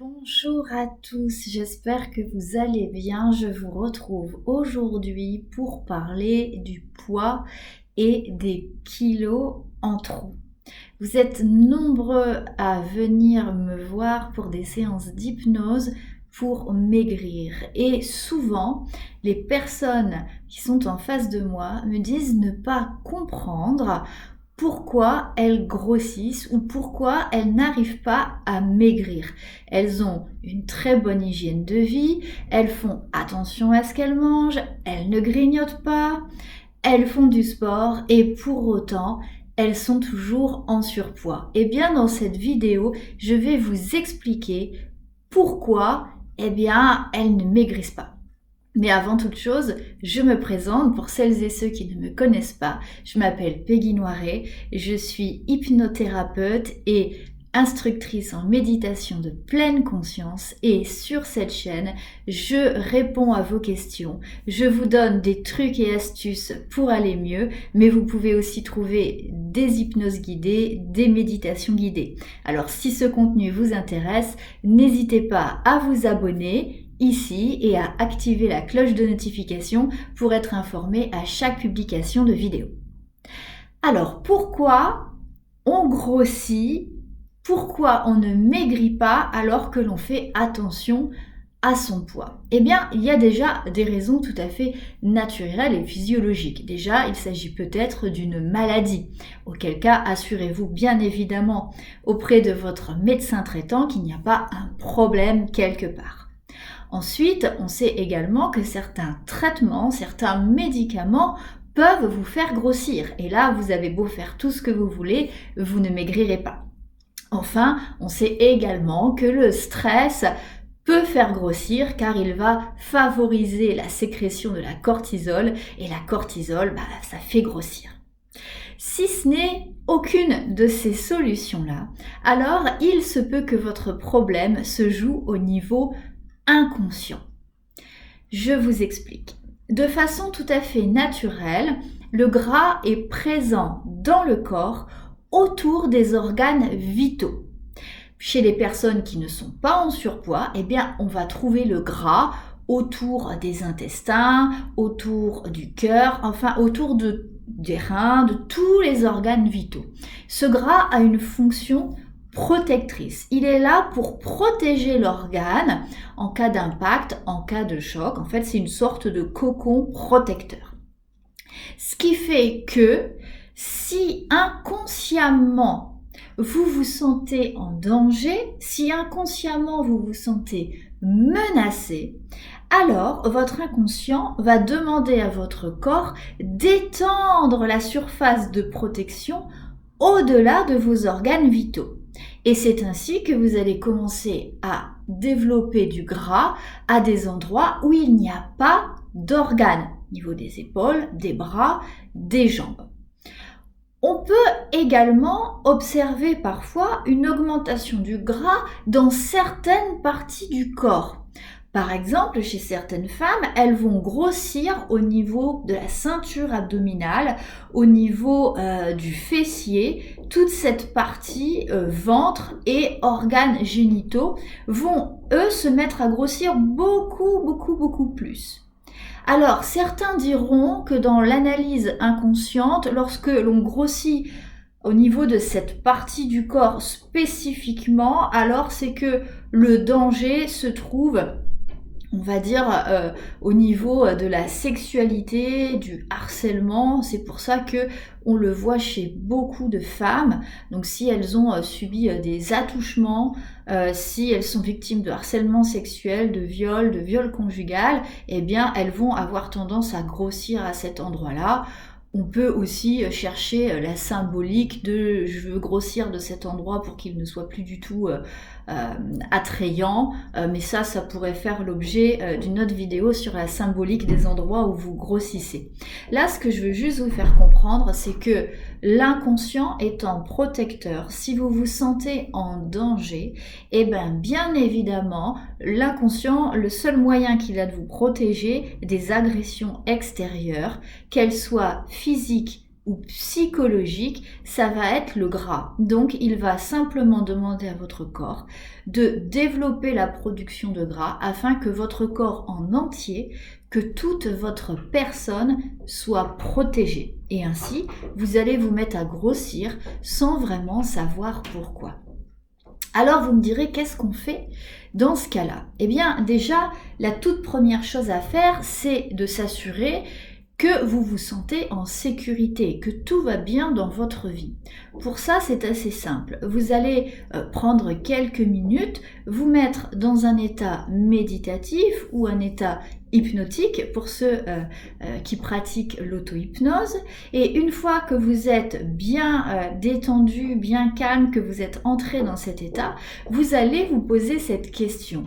Bonjour à tous, j'espère que vous allez bien. Je vous retrouve aujourd'hui pour parler du poids et des kilos en trop. Vous êtes nombreux à venir me voir pour des séances d'hypnose pour maigrir. Et souvent, les personnes qui sont en face de moi me disent ne pas comprendre pourquoi elles grossissent ou pourquoi elles n'arrivent pas à maigrir. Elles ont une très bonne hygiène de vie, elles font attention à ce qu'elles mangent, elles ne grignotent pas, elles font du sport et pour autant, elles sont toujours en surpoids. Et bien dans cette vidéo, je vais vous expliquer pourquoi elles ne maigrissent pas. Mais avant toute chose, je me présente pour celles et ceux qui ne me connaissent pas. Je m'appelle Peggy Noiret, je suis hypnothérapeute et instructrice en méditation de pleine conscience et sur cette chaîne, je réponds à vos questions. Je vous donne des trucs et astuces pour aller mieux, mais vous pouvez aussi trouver des hypnoses guidées, des méditations guidées. Alors si ce contenu vous intéresse, n'hésitez pas à vous abonner ici et à activer la cloche de notification pour être informé à chaque publication de vidéo. Alors, pourquoi on grossit? Pourquoi on ne maigrit pas alors que l'on fait attention à son poids? Eh bien, il y a déjà des raisons tout à fait naturelles et physiologiques. Déjà, il s'agit peut-être d'une maladie, auquel cas, assurez-vous bien évidemment auprès de votre médecin traitant qu'il n'y a pas un problème quelque part. Ensuite, on sait également que certains traitements, certains médicaments peuvent vous faire grossir. Et là, vous avez beau faire tout ce que vous voulez, vous ne maigrirez pas. Enfin, on sait également que le stress peut faire grossir car il va favoriser la sécrétion de la cortisol et la cortisol, ça fait grossir. Si ce n'est aucune de ces solutions-là, alors il se peut que votre problème se joue au niveau inconscient. Je vous explique. De façon tout à fait naturelle, le gras est présent dans le corps autour des organes vitaux. Chez les personnes qui ne sont pas en surpoids, on va trouver le gras autour des intestins, autour du cœur, enfin autour des reins, de tous les organes vitaux. Ce gras a une fonction protectrice. Il est là pour protéger l'organe en cas d'impact, en cas de choc. En fait, c'est une sorte de cocon protecteur. Ce qui fait que si inconsciemment vous vous sentez en danger, si inconsciemment vous vous sentez menacé, alors votre inconscient va demander à votre corps d'étendre la surface de protection au-delà de vos organes vitaux. Et c'est ainsi que vous allez commencer à développer du gras à des endroits où il n'y a pas d'organes, au niveau des épaules, des bras, des jambes. On peut également observer parfois une augmentation du gras dans certaines parties du corps. Par exemple, chez certaines femmes, elles vont grossir au niveau de la ceinture abdominale, au niveau du fessier. Toute cette partie ventre et organes génitaux vont, eux, se mettre à grossir beaucoup plus. Alors, certains diront que dans l'analyse inconsciente, lorsque l'on grossit au niveau de cette partie du corps spécifiquement, alors c'est que le danger se trouve, on va dire, au niveau de la sexualité, du harcèlement. C'est pour ça que on le voit chez beaucoup de femmes. Donc si elles ont subi des attouchements, si elles sont victimes de harcèlement sexuel, de viol conjugal, elles vont avoir tendance à grossir à cet endroit-là. On peut aussi chercher la symbolique de « je veux grossir de cet endroit pour qu'il ne soit plus du tout attrayant », mais ça pourrait faire l'objet d'une autre vidéo sur la symbolique des endroits où vous grossissez. Là, ce que je veux juste vous faire comprendre, c'est que l'inconscient étant protecteur, si vous vous sentez en danger, bien évidemment, l'inconscient, le seul moyen qu'il a de vous protéger des agressions extérieures, qu'elles soient physiques, ou psychologique, ça va être le gras. Donc il va simplement demander à votre corps de développer la production de gras afin que votre corps en entier, que toute votre personne soit protégée. Et ainsi, vous allez vous mettre à grossir sans vraiment savoir pourquoi. Alors vous me direz, qu'est-ce qu'on fait dans ce cas-là? Eh bien déjà, la toute première chose à faire, c'est de s'assurer que vous vous sentez en sécurité, que tout va bien dans votre vie. Pour ça, c'est assez simple. Vous allez prendre quelques minutes, vous mettre dans un état méditatif ou un état hypnotique pour ceux qui pratiquent l'auto-hypnose. Et une fois que vous êtes bien détendu, bien calme, que vous êtes entré dans cet état, vous allez vous poser cette question.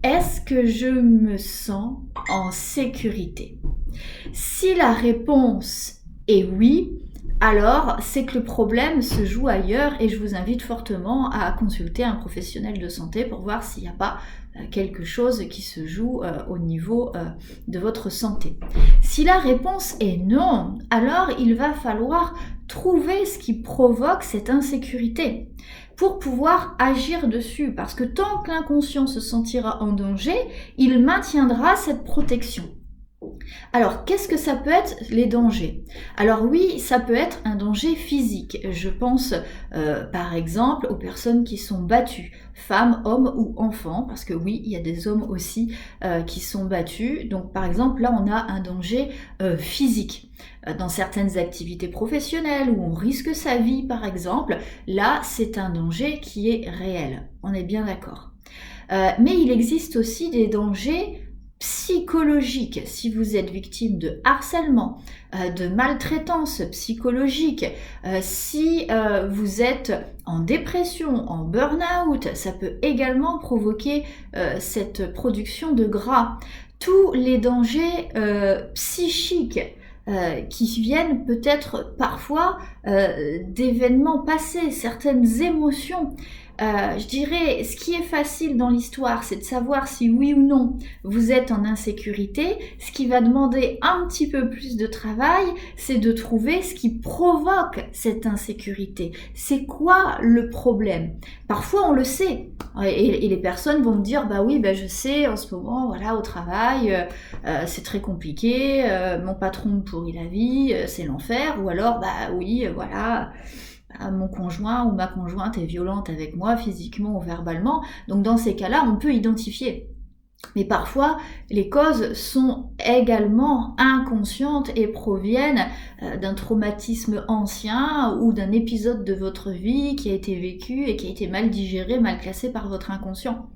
Est-ce que je me sens en sécurité? Si la réponse est oui, alors c'est que le problème se joue ailleurs et je vous invite fortement à consulter un professionnel de santé pour voir s'il n'y a pas quelque chose qui se joue au niveau de votre santé. Si la réponse est non, alors il va falloir trouver ce qui provoque cette insécurité pour pouvoir agir dessus, parce que tant que l'inconscient se sentira en danger, il maintiendra cette protection. Alors, qu'est-ce que ça peut être les dangers? Alors oui, ça peut être un danger physique. Je pense par exemple aux personnes qui sont battues, femmes, hommes ou enfants, parce que oui, il y a des hommes aussi qui sont battus. Donc par exemple, là on a un danger physique. Dans certaines activités professionnelles où on risque sa vie par exemple, là c'est un danger qui est réel. On est bien d'accord. Mais il existe aussi des dangers psychologique. Si vous êtes victime de harcèlement, de maltraitance psychologique, si vous êtes en dépression, en burn-out, ça peut également provoquer cette production de gras. Tous les dangers psychiques qui viennent peut-être parfois d'événements passés, certaines émotions. Je dirais, ce qui est facile dans l'histoire, c'est de savoir si oui ou non vous êtes en insécurité. Ce qui va demander un petit peu plus de travail, c'est de trouver ce qui provoque cette insécurité. C'est quoi le problème? Parfois on le sait, et les personnes vont me dire, bah oui, bah je sais, en ce moment, voilà, au travail, c'est très compliqué, mon patron me pourrit la vie, c'est l'enfer, ou alors, bah oui, voilà, mon conjoint ou ma conjointe est violente avec moi physiquement ou verbalement. Donc dans ces cas-là, on peut identifier. Mais parfois, les causes sont également inconscientes et proviennent d'un traumatisme ancien ou d'un épisode de votre vie qui a été vécu et qui a été mal digéré, mal classé par votre inconscient.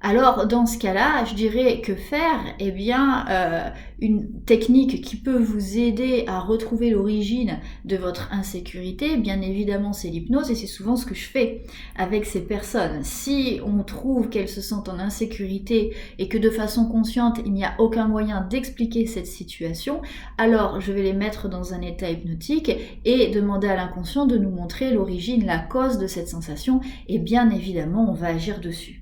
Alors dans ce cas-là, je dirais que faire? Eh bien, une technique qui peut vous aider à retrouver l'origine de votre insécurité, bien évidemment c'est l'hypnose, et c'est souvent ce que je fais avec ces personnes. Si on trouve qu'elles se sentent en insécurité et que de façon consciente il n'y a aucun moyen d'expliquer cette situation, alors je vais les mettre dans un état hypnotique et demander à l'inconscient de nous montrer l'origine, la cause de cette sensation, et bien évidemment on va agir dessus.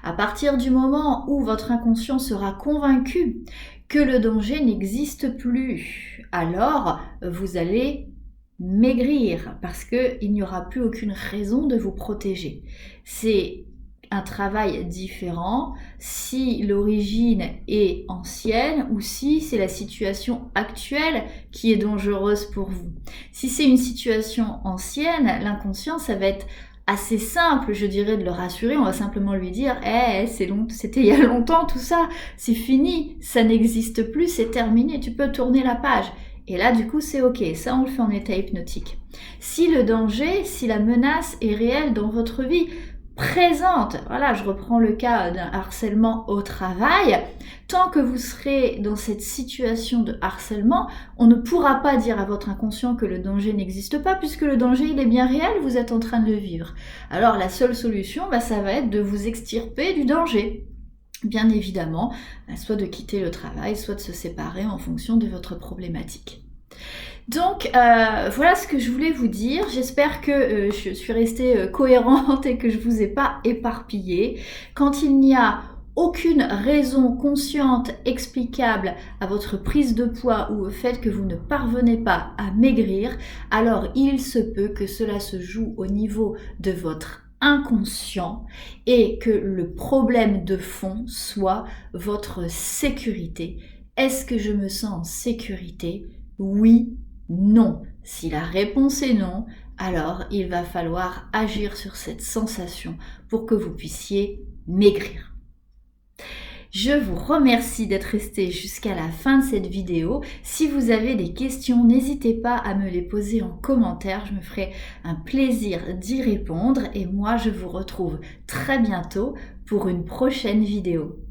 À partir du moment où votre inconscient sera convaincu que le danger n'existe plus, alors vous allez maigrir parce qu'il n'y aura plus aucune raison de vous protéger. C'est un travail différent si l'origine est ancienne ou si c'est la situation actuelle qui est dangereuse pour vous. Si c'est une situation ancienne, l'inconscient, ça va être assez simple, je dirais, de le rassurer. On va simplement lui dire c'était il y a longtemps tout ça, c'est fini, ça n'existe plus, c'est terminé, tu peux tourner la page. Et là, du coup, c'est ok, ça on le fait en état hypnotique. Si le danger, si la menace est réelle dans votre vie, présente, voilà, je reprends le cas d'un harcèlement au travail, tant que vous serez dans cette situation de harcèlement, on ne pourra pas dire à votre inconscient que le danger n'existe pas, puisque le danger il est bien réel, vous êtes en train de le vivre. Alors la seule solution, ça va être de vous extirper du danger. Bien évidemment, soit de quitter le travail, soit de se séparer en fonction de votre problématique. Donc voilà ce que je voulais vous dire, j'espère que je suis restée cohérente et que je vous ai pas éparpillé. Quand il n'y a aucune raison consciente, explicable à votre prise de poids ou au fait que vous ne parvenez pas à maigrir, alors il se peut que cela se joue au niveau de votre inconscient et que le problème de fond soit votre sécurité. Est-ce que je me sens en sécurité? Oui, non. Si la réponse est non, alors il va falloir agir sur cette sensation pour que vous puissiez maigrir. Je vous remercie d'être resté jusqu'à la fin de cette vidéo. Si vous avez des questions, n'hésitez pas à me les poser en commentaire. Je me ferai un plaisir d'y répondre et moi je vous retrouve très bientôt pour une prochaine vidéo.